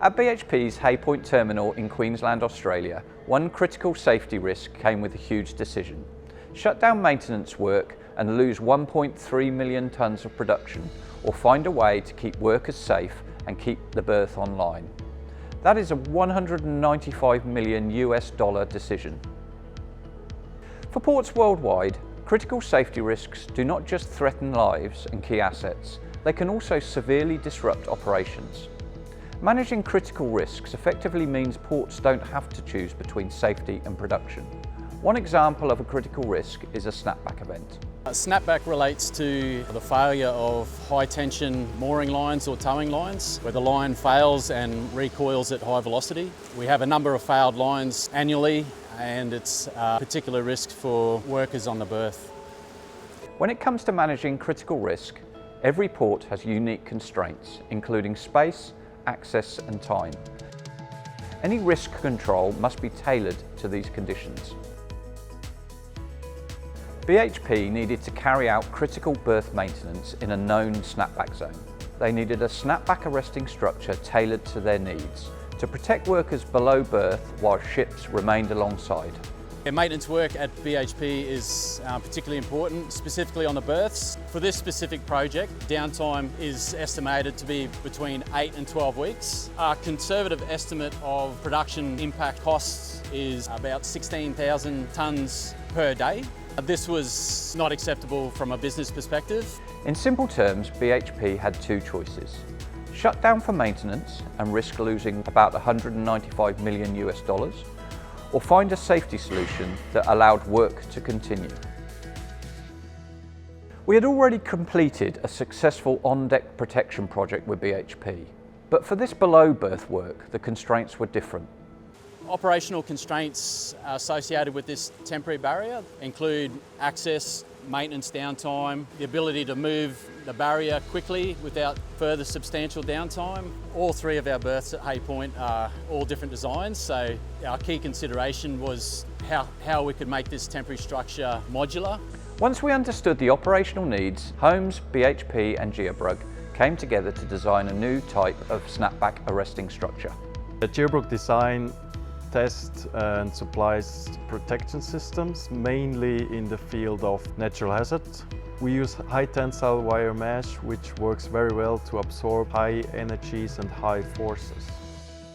At BHP's Hay Point terminal in Queensland, Australia, one critical safety risk came with a huge decision: shut down maintenance work and lose 1.3 million tonnes of production, or find a way to keep workers safe and keep the berth online. That is a $195 million decision. For ports worldwide, critical safety risks do not just threaten lives and key assets, they can also severely disrupt operations. Managing critical risks effectively means ports don't have to choose between safety and production. One example of a critical risk is a snapback event. A snapback relates to the failure of high tension mooring lines or towing lines, where the line fails and recoils at high velocity. We have a number of failed lines annually, and it's a particular risk for workers on the berth. When it comes to managing critical risk, every port has unique constraints, including space, access and time. Any risk control must be tailored to these conditions. BHP needed to carry out critical berth maintenance in a known snapback zone. They needed a snapback arresting structure tailored to their needs, to protect workers below berth while ships remained alongside. Maintenance work at BHP is particularly important, specifically on the berths. For this specific project, downtime is estimated to be between 8 and 12 weeks. Our conservative estimate of production impact costs is about 16,000 tonnes per day. This was not acceptable from a business perspective. In simple terms, BHP had two choices: shut down for maintenance and risk losing about $195 million, or find a safety solution that allowed work to continue. We had already completed a successful on-deck protection project with BHP, but for this below-berth work, the constraints were different. Operational constraints associated with this temporary barrier include access, maintenance downtime, the ability to move the barrier quickly without further substantial downtime. All three of our berths at Hay Point are all different designs, so our key consideration was how we could make this temporary structure modular. Once we understood the operational needs, Holmes, BHP and Geobrug came together to design a new type of snapback arresting structure. The Geobrug design tests and supplies protection systems, mainly in the field of natural hazards. We use high tensile wire mesh, which works very well to absorb high energies and high forces.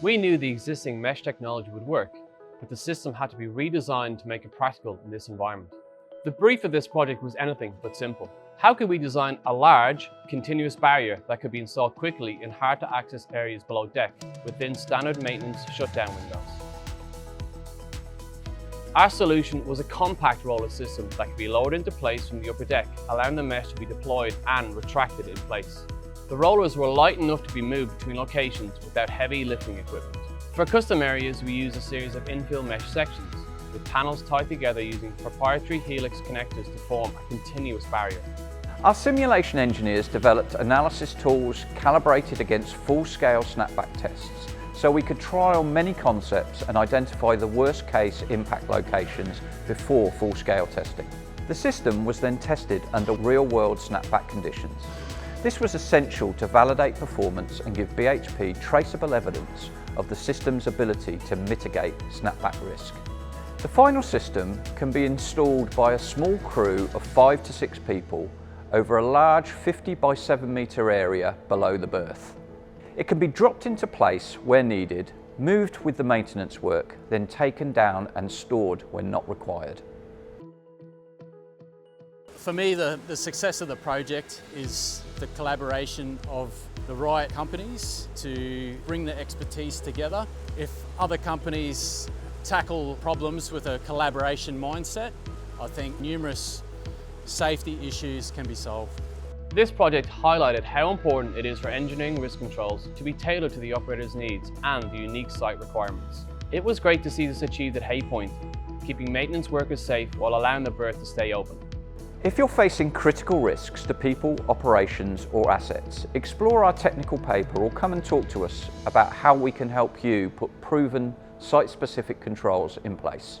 We knew the existing mesh technology would work, but the system had to be redesigned to make it practical in this environment. The brief of this project was anything but simple. How could we design a large, continuous barrier that could be installed quickly in hard-to-access areas below deck within standard maintenance shutdown windows? Our solution was a compact roller system that could be lowered into place from the upper deck, allowing the mesh to be deployed and retracted in place. The rollers were light enough to be moved between locations without heavy lifting equipment. For custom areas, we used a series of infill mesh sections, with panels tied together using proprietary helix connectors to form a continuous barrier. Our simulation engineers developed analysis tools calibrated against full-scale snapback tests, so we could trial many concepts and identify the worst-case impact locations before full-scale testing. The system was then tested under real-world snapback conditions. This was essential to validate performance and give BHP traceable evidence of the system's ability to mitigate snapback risk. The final system can be installed by a small crew of 5 to 6 people over a large 50 by 7 metre area below the berth. It can be dropped into place where needed, moved with the maintenance work, then taken down and stored when not required. For me, the success of the project is the collaboration of the right companies to bring the expertise together. If other companies tackle problems with a collaboration mindset, I think numerous safety issues can be solved. This project highlighted how important it is for engineering risk controls to be tailored to the operator's needs and the unique site requirements. It was great to see this achieved at Hay Point, keeping maintenance workers safe while allowing the berth to stay open. If you're facing critical risks to people, operations or assets, explore our technical paper or come and talk to us about how we can help you put proven site-specific controls in place.